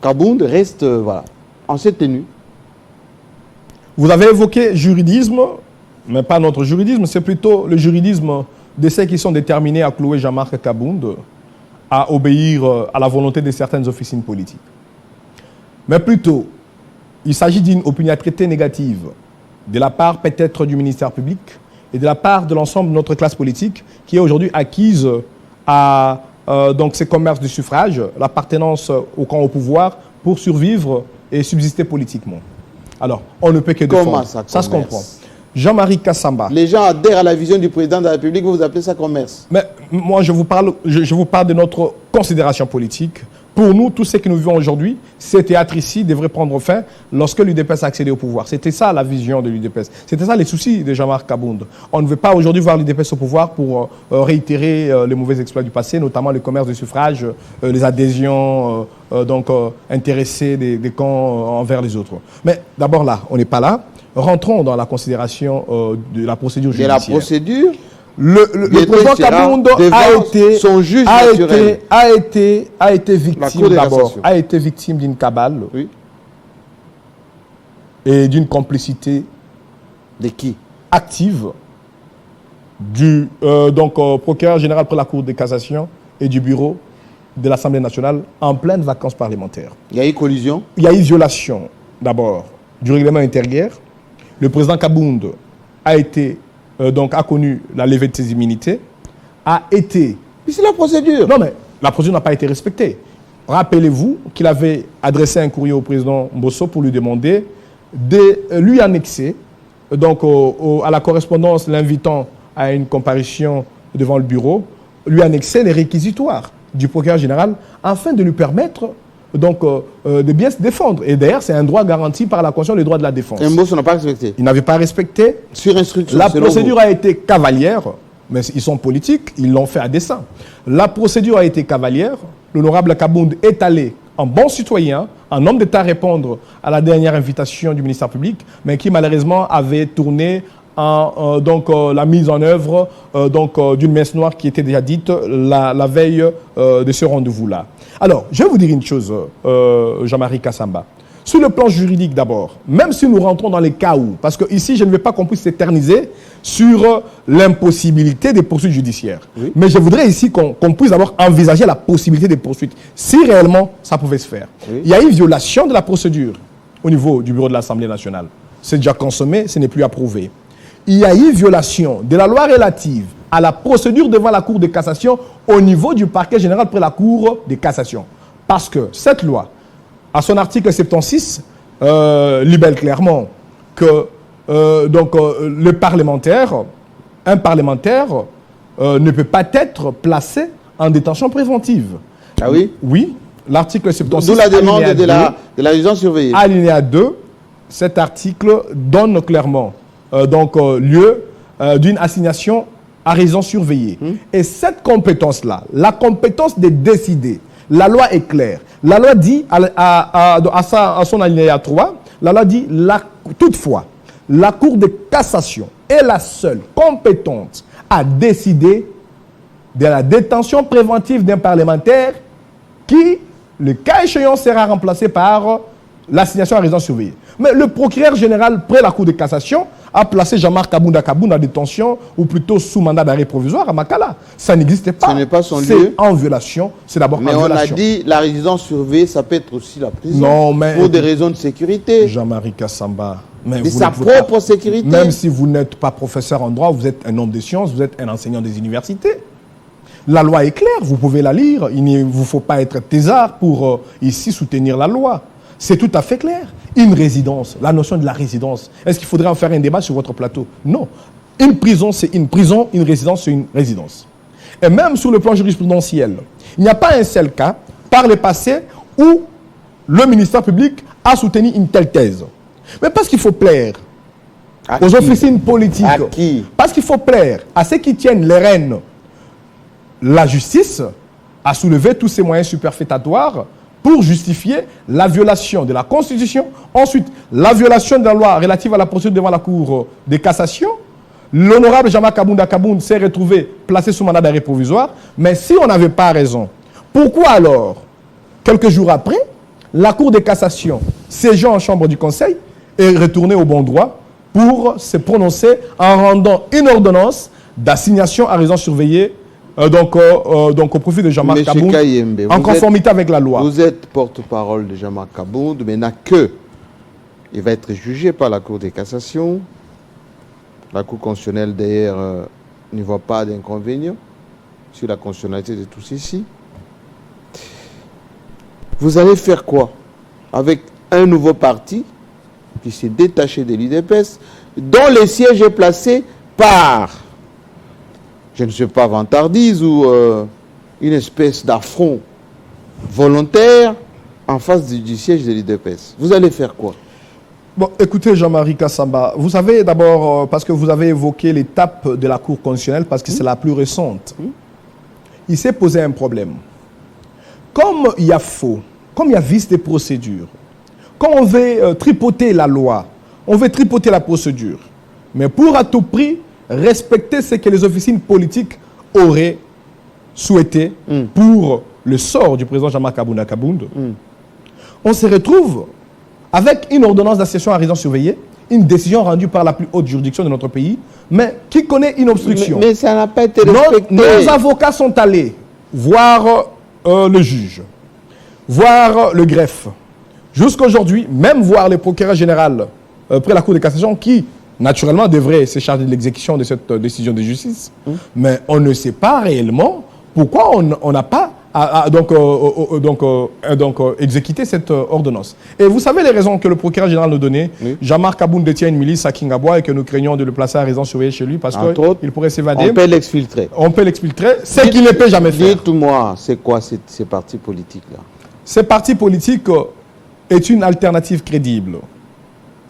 Kabound reste voilà, en cette tenue. Vous avez évoqué juridisme, mais pas notre juridisme, c'est plutôt le juridisme de ceux qui sont déterminés à clouer Jean-Marc Kabound, à obéir à la volonté de certaines officines politiques. Mais plutôt, il s'agit d'une opiniâtreté négative de la part peut-être du ministère public et de la part de l'ensemble de notre classe politique qui est aujourd'hui acquise à donc ces commerces du suffrage, l'appartenance au camp au pouvoir pour survivre et subsister politiquement. Alors, on ne peut que défendre. Comment ça se comprend. Jean-Marie Kassamba. Les gens adhèrent à la vision du président de la République, vous appelez ça commerce. Mais moi, je vous parle de notre considération politique. Pour nous, tout ce que nous vivons aujourd'hui, ce théâtre ici devrait prendre fin lorsque l'UDPS a accédé au pouvoir. C'était ça la vision de l'UDPS. C'était ça les soucis de Jean-Marc Kabound. On ne veut pas aujourd'hui voir l'UDPS au pouvoir pour réitérer les mauvais exploits du passé, notamment le commerce du suffrage, les adhésions intéressées des camps envers les autres. Mais d'abord là, on n'est pas là. Rentrons dans la considération de la procédure judiciaire. De la procédure. Le président Kabound a été victime d'abord, a été victime d'une cabale et d'une complicité de qui active du procureur général pour la Cour de cassation et du bureau de l'Assemblée nationale en pleine vacances parlementaires. Il y a eu collusion? Il y a eu violation d'abord du règlement intérieur. Le président Kabound a connu la levée de ses immunités, a été... Mais c'est la procédure. Non, mais la procédure n'a pas été respectée. Rappelez-vous qu'il avait adressé un courrier au président Mbosso pour lui demander de lui annexer donc, à la correspondance l'invitant à une comparution devant le bureau, lui annexait les réquisitoires du procureur général afin de lui permettre donc, de bien se défendre. Et d'ailleurs, c'est un droit garanti par la Constitution des droits de la défense. Un mot, ça n'a pas respecté. Il n'avait pas respecté. Sur instruction. La procédure a été cavalière, mais ils sont politiques, ils l'ont fait à dessein. La procédure a été cavalière. L'honorable Kabound est allé en bon citoyen, en homme d'État répondre à la dernière invitation du ministère public, mais qui malheureusement avait tourné en la mise en œuvre d'une messe noire qui était déjà dite la veille de ce rendez-vous-là. Alors, je vais vous dire une chose, Jean-Marie Kassamba. Sur le plan juridique d'abord, même si nous rentrons dans les cas où, parce que ici je ne veux pas qu'on puisse s'éterniser sur l'impossibilité des poursuites judiciaires. Oui. Mais je voudrais ici qu'on puisse d'abord envisager la possibilité des poursuites, si réellement ça pouvait se faire. Oui. Il y a une violation de la procédure au niveau du bureau de l'Assemblée nationale. C'est déjà consommé, ce n'est plus approuvé. Il y a eu violation de la loi relative à la procédure devant la Cour de cassation au niveau du parquet général près la Cour de cassation. Parce que cette loi, à son article 76, libelle clairement que un parlementaire ne peut pas être placé en détention préventive. Ah oui? Oui, l'article 76. D'où la demande de la résidence surveillée. Alinéa 2, cet article donne clairement lieu d'une assignation à résidence surveillée. Et cette compétence-là, la compétence de décider, la loi est claire. La loi dit, à son alinéa 3, la loi dit, toutefois, la Cour de cassation est la seule compétente à décider de la détention préventive d'un parlementaire qui, le cas échéant, sera remplacé par l'assignation à résidence surveillée. Mais le procureur général, près la Cour de cassation, a placé Jean-Marc Kabound en détention, ou plutôt sous mandat d'arrêt provisoire à Makala. Ça n'existait pas. Ce n'est pas son lieu. C'est en violation. C'est d'abord en violation. Mais on a dit la résidence surveillée, ça peut être aussi la prison. Non, mais pour des raisons de sécurité. Jean-Marie Kassamba. De sa propre sécurité. Même si vous n'êtes pas professeur en droit, vous êtes un homme de sciences, vous êtes un enseignant des universités. La loi est claire, vous pouvez la lire. Il ne vous faut pas être thésard pour ici soutenir la loi. C'est tout à fait clair. Une résidence, la notion de la résidence, est-ce qu'il faudrait en faire un débat sur votre plateau? Non. Une prison, c'est une prison, une résidence, c'est une résidence. Et même sur le plan jurisprudentiel, il n'y a pas un seul cas, par le passé, où le ministère public a soutenu une telle thèse. Mais parce qu'il faut plaire aux officines politiques, à qui? Parce qu'il faut plaire à ceux qui tiennent les rênes, la justice a soulevé tous ces moyens superfétatoires pour justifier la violation de la Constitution, ensuite la violation de la loi relative à la procédure devant la Cour de cassation. L'honorable Jean-Marc Kabound s'est retrouvé placé sous mandat d'arrêt provisoire. Mais si on n'avait pas raison, pourquoi alors, quelques jours après, la Cour de cassation, siégeant en chambre du Conseil, est retournée au bon droit pour se prononcer en rendant une ordonnance d'assignation à résidence surveillée au profit de Jean-Marc Kabound, en conformité avec la loi. Vous êtes porte-parole de Jean-Marc Kabound, maintenant il va être jugé par la Cour de cassation. La Cour constitutionnelle, d'ailleurs, ne voit pas d'inconvénient sur la constitutionnalité de tout ceci. Vous allez faire quoi avec un nouveau parti qui s'est détaché de l'UDPS, dont le siège est placé par, je ne sais pas, vantardise ou une espèce d'affront volontaire en face du siège de l'UDPS? Vous allez faire quoi? Bon, écoutez Jean-Marie Kassamba, vous savez d'abord, parce que vous avez évoqué l'étape de la Cour constitutionnelle, parce que c'est la plus récente, il s'est posé un problème. Comme il y a faux, comme il y a vice des procédures, comme on veut tripoter la loi, on veut tripoter la procédure, mais pour à tout prix respecter ce que les officines politiques auraient souhaité pour le sort du président Jean-Marc Kabound, on se retrouve avec une ordonnance d'assignation à résidence surveillée, une décision rendue par la plus haute juridiction de notre pays, mais qui connaît une obstruction. Mais ça n'a pas été respecté. Nos avocats sont allés voir le juge, voir le greffe, jusqu'à aujourd'hui, même voir le procureur général près la Cour de cassation qui, naturellement, devrait se charger de l'exécution de cette décision de justice. Mais on ne sait pas réellement pourquoi on n'a pas exécuter cette ordonnance. Et vous savez les raisons que le procureur général nous donnait. Oui. Jean-Marc Kabound détient une milice à Kingabois et que nous craignons de le placer à résidence surveillée chez lui parce qu'il pourrait s'évader. On peut l'exfiltrer. On peut l'exfiltrer. C'est qu'il ne peut jamais faire. Dites-moi, c'est quoi ces partis politiques-là? Ces partis politiques est une alternative crédible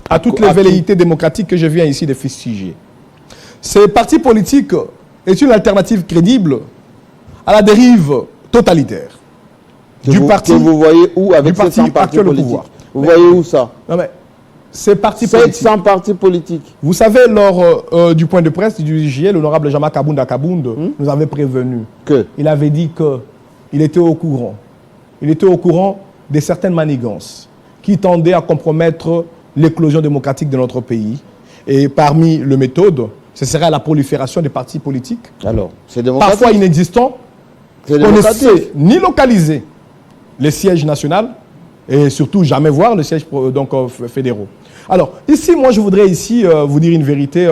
à toutes les velléités démocratiques que je viens ici de fustiger. Ces partis politiques est une alternative crédible à la dérive totalitaire que vous voyez où avec 700 partis politiques? Vous voyez où ça? Non mais, ces partis 700 partis politiques. Vous savez, lors du point de presse du JL, l'honorable Jean-Marc Kabound nous avait prévenu. Il avait dit qu'il était au courant. Il était au courant de certaines manigances qui tendaient à compromettre l'éclosion démocratique de notre pays. Et parmi les méthodes, ce serait la prolifération des partis politiques. Alors, c'est démocratique. Parfois inexistants. On ne sait ni localiser les sièges nationaux et surtout jamais voir les sièges fédéraux. Alors, ici, moi, je voudrais vous dire une vérité.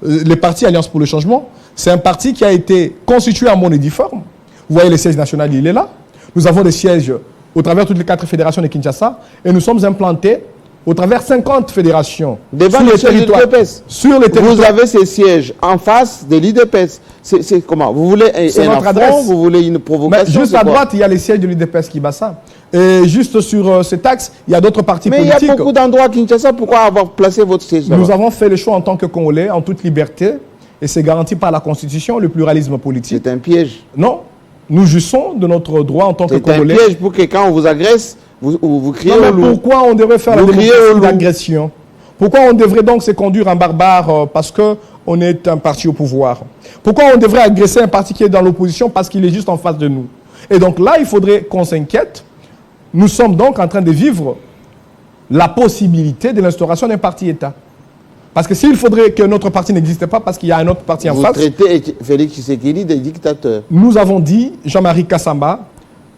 Les partis Alliance pour le changement, c'est un parti qui a été constitué en monnaie difforme. Vous voyez, le siège national, il est là. Nous avons des sièges au travers de toutes les 4 fédérations de Kinshasa et nous sommes implantés au travers 50 fédérations devant les territoires. Sur les territoires. Vous avez ces sièges en face de l'IDPS. C'est comment? Vous voulez un affront? Vous voulez une provocation? Mais juste à droite, il y a les sièges de l'IDPS qui battent ça. Et juste sur cet axe, il y a d'autres partis politiques. Mais il y a beaucoup d'endroits à Kinshasa. Pourquoi avoir placé votre siège là-bas? Nous avons fait le choix en tant que Congolais, en toute liberté, et c'est garanti par la Constitution, le pluralisme politique. C'est un piège. Non. Nous jouissons de notre droit en tant que Congolais. C'est un piège pour que quand on vous agresse, vous criez au loup. Pourquoi on devrait faire la démocratie d'agression? Pourquoi on devrait donc se conduire en barbare parce qu'on est un parti au pouvoir? Pourquoi on devrait agresser un parti qui est dans l'opposition parce qu'il est juste en face de nous? Et donc là, il faudrait qu'on s'inquiète. Nous sommes donc en train de vivre la possibilité de l'instauration d'un parti-État. Parce que s'il faudrait que notre parti n'existe pas parce qu'il y a un autre parti en face... Vous traitez Félix Tshisekedi des dictateurs. Nous avons dit, Jean-Marie Kassamba,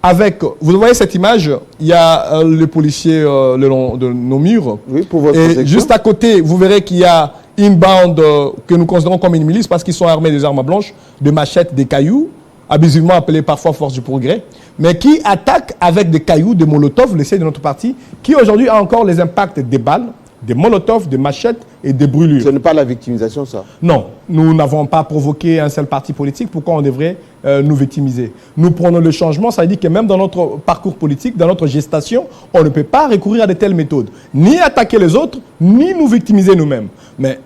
avec... Vous voyez cette image, il y a les policiers le long de nos murs. Oui, pour votre et protection. Juste à côté, vous verrez qu'il y a une bande que nous considérons comme une milice parce qu'ils sont armés des armes blanches, de machettes, des cailloux, abusivement appelés parfois Force du Progrès, mais qui attaquent avec des cailloux, des molotovs, le siège de notre parti, qui aujourd'hui a encore les impacts des balles, des molotovs, des machettes et des brûlures. Ce n'est pas la victimisation, ça? Non, nous n'avons pas provoqué un seul parti politique. Pourquoi on devrait nous victimiser? Nous prenons le changement, ça veut dire que même dans notre parcours politique, dans notre gestation, on ne peut pas recourir à de telles méthodes. Ni attaquer les autres, ni nous victimiser nous-mêmes. Mais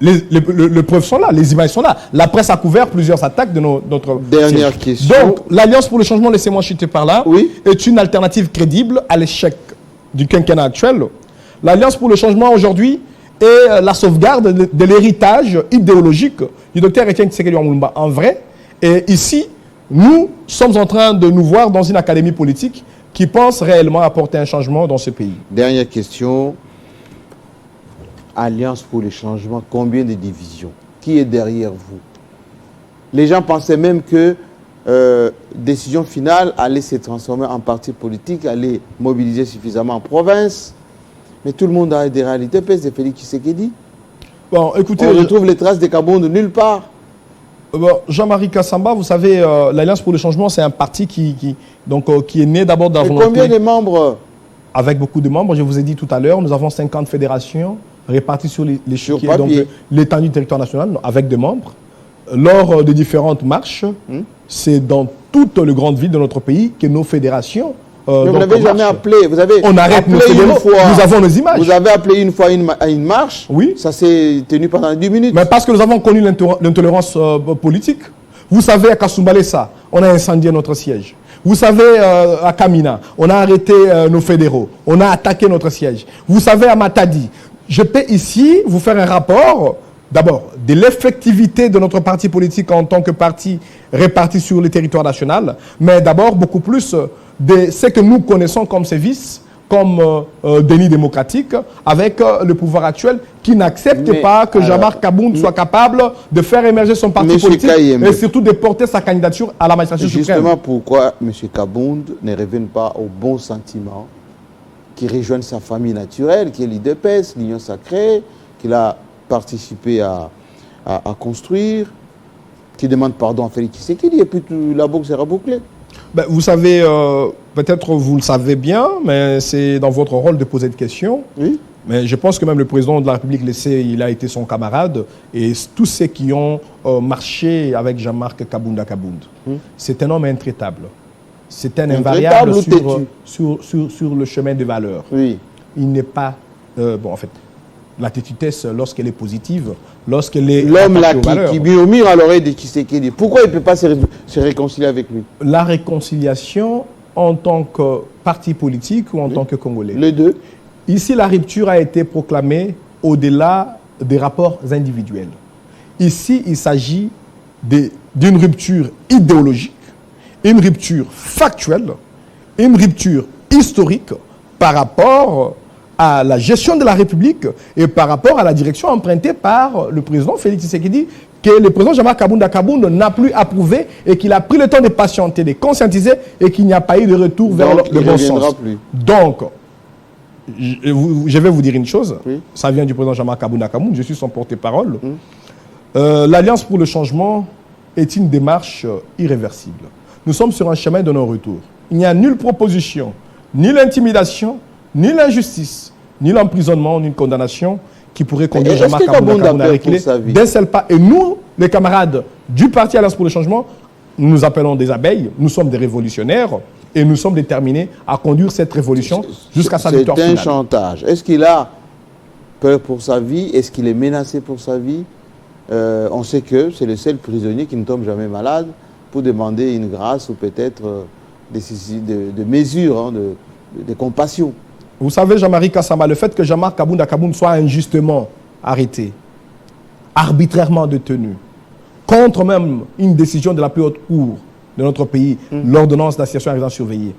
les preuves sont là, les images sont là. La presse a couvert plusieurs attaques de notre... Dernière question. Donc, l'Alliance pour le changement, laissez-moi chuter par là, est une alternative crédible à l'échec du quinquennat actuel. L'Alliance pour le changement aujourd'hui est la sauvegarde de l'héritage idéologique du docteur Étienne Tshisekedi Lumumba en vrai. Et ici, nous sommes en train de nous voir dans une académie politique qui pense réellement apporter un changement dans ce pays. Dernière question. Alliance pour le changement, combien de divisions? Qui est derrière vous? Les gens pensaient même que décision finale allait se transformer en parti politique, allait mobiliser suffisamment en province. Mais tout le monde a des réalités, c'est Félix Tshisekedi. Bon, écoutez, on retrouve les traces des Kabound nulle part. Jean-Marie Kassamba, vous savez, l'Alliance pour le changement, c'est un parti qui est né d'abord dans la volonté... Combien de membres? Avec beaucoup de membres, je vous ai dit tout à l'heure, nous avons 50 fédérations réparties sur l'échiquier, donc l'étendue du territoire national, avec des membres. Lors de différentes marches, c'est dans toutes les grandes villes de notre pays que nos fédérations... Mais vous n'avez jamais appelé, on arrête nos fédéraux, nous avons nos images. Vous avez appelé une fois à une marche, oui. Ça s'est tenu pendant 10 minutes. Mais parce que nous avons connu l'intolérance politique. Vous savez, à Kasumbalesa, on a incendié notre siège. Vous savez, à Kamina, on a arrêté nos fédéraux, on a attaqué notre siège. Vous savez, à Matadi, je peux ici vous faire un rapport, d'abord, de l'effectivité de notre parti politique en tant que parti réparti sur le territoire national, mais d'abord beaucoup plus de ce que nous connaissons comme sévices, comme déni démocratique, avec le pouvoir actuel qui n'accepte pas que Jean-Marc Kabound soit capable de faire émerger son parti politique et surtout de porter sa candidature à la magistrature suprême. Justement, pourquoi M. Kabound ne revienne pas au bon sentiment, qui rejoigne sa famille naturelle, qui est l'IDPS, l'Union Sacrée, qu'il a participé à construire, qui demande pardon à Félix Tshisekedi, et puis la boucle sera bouclée. Ben, vous savez, peut-être vous le savez bien, mais c'est dans votre rôle de poser des questions. Oui. Mais je pense que même le président de la République, il a été son camarade. Et tous ceux qui ont marché avec Jean-Marc Kabounda Kabound, c'est un homme intraitable. C'est un invariable sur le chemin de valeurs. Oui. Il n'est pas... bon, en fait, la têtudesse, lorsqu'elle est positive, lorsqu'elle est... L'homme là qui murmure à l'oreille de Tshisekedi, pourquoi il ne peut pas se réconcilier avec lui? La réconciliation en tant que parti politique ou en tant que Congolais? Les deux. Ici, la rupture a été proclamée au-delà des rapports individuels. Ici, il s'agit d'une rupture idéologique, une rupture factuelle, une rupture historique par rapport à la gestion de la République et par rapport à la direction empruntée par le président Félix Tshisekedi, que le président Jean-Marc Kabounda Kabound n'a plus approuvé et qu'il a pris le temps de patienter, de conscientiser et qu'il n'y a pas eu de retour vers le bon sens. Donc, je vais vous dire une chose, ça vient du président Jean-Marc Kabounda Kabound, je suis son porte-parole. L'Alliance pour le changement est une démarche irréversible. Nous sommes sur un chemin de non-retour. Il n'y a nulle proposition, ni l'intimidation, ni l'injustice, ni l'emprisonnement, ni une condamnation qui pourrait conduire Jean-Marc Kabounda Kabound à reculer d'un seul pas. Et nous, les camarades du parti Alliance pour le changement, nous nous appelons des abeilles, nous sommes des révolutionnaires et nous sommes déterminés à conduire cette révolution jusqu'à sa victoire finale. C'est un chantage. Est-ce qu'il a peur pour sa vie? Est-ce qu'il est menacé pour sa vie? On sait que c'est le seul prisonnier qui ne tombe jamais malade pour demander une grâce ou peut-être de mesures, de compassion. Vous savez, Jean-Marie Kassama, le fait que Jean-Marc Kabounda Kabound soit injustement arrêté, arbitrairement détenu, contre même une décision de la plus haute cour de notre pays, l'ordonnance d'assignation à résidence surveillée,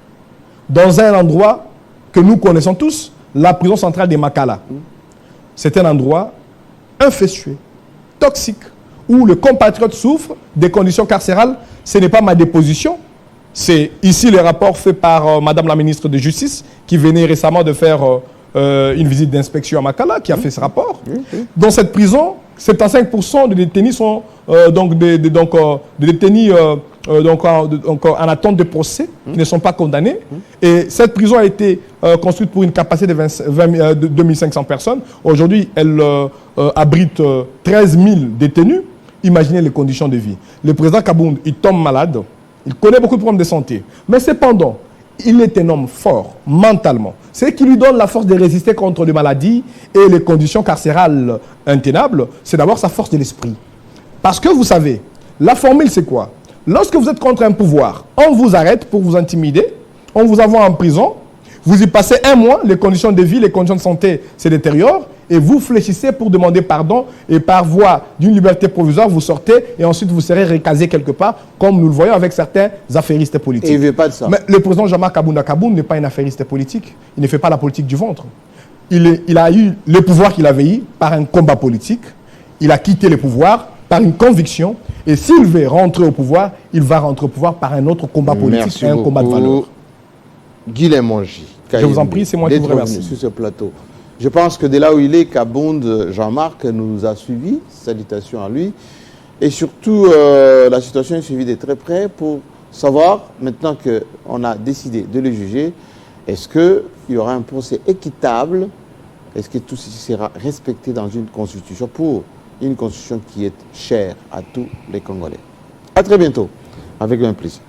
dans un endroit que nous connaissons tous, la prison centrale de Makala. C'est un endroit infectieux, toxique, où le compatriote souffre des conditions carcérales. Ce n'est pas ma déposition. C'est ici le rapport fait par Madame la ministre de Justice, qui venait récemment de faire une visite d'inspection à Makala, qui a fait ce rapport. Dans cette prison, 75% des détenus sont des détenus en attente de procès, qui ne sont pas condamnés. Et cette prison a été construite pour une capacité de 2500 personnes. Aujourd'hui, elle abrite 13 000 détenus. Imaginez les conditions de vie. Le président Kabound, il tombe malade. Il connaît beaucoup de problèmes de santé. Mais cependant, il est un homme fort, mentalement. Ce qui lui donne la force de résister contre les maladies et les conditions carcérales intenables, c'est d'abord sa force de l'esprit. Parce que vous savez, la formule c'est quoi? Lorsque vous êtes contre un pouvoir, on vous arrête pour vous intimider, on vous envoie en prison, vous y passez un mois, les conditions de vie, les conditions de santé se détériorent, et vous fléchissez pour demander pardon, et par voie d'une liberté provisoire, vous sortez, et ensuite vous serez recasé quelque part, comme nous le voyons avec certains affairistes politiques. Et il ne veut pas de ça. Mais le président Jean-Marc Kabounda Kabound n'est pas un affairiste politique. Il ne fait pas la politique du ventre. Il a eu le pouvoir qu'il avait eu par un combat politique. Il a quitté le pouvoir par une conviction. Et s'il veut rentrer au pouvoir, il va rentrer au pouvoir par un autre combat politique et un combat de valeur. Guilhem Mongi. Je vous en prie, c'est moi qui vous remercie. Sur ce plateau. Je pense que de là où il est, Kabound Jean-Marc nous a suivis. Salutations à lui. Et surtout, la situation est suivie de très près pour savoir, maintenant qu'on a décidé de le juger, est-ce qu'il y aura un procès équitable? Est-ce que tout ceci sera respecté dans une constitution, pour une constitution qui est chère à tous les Congolais? À très bientôt, avec un plaisir.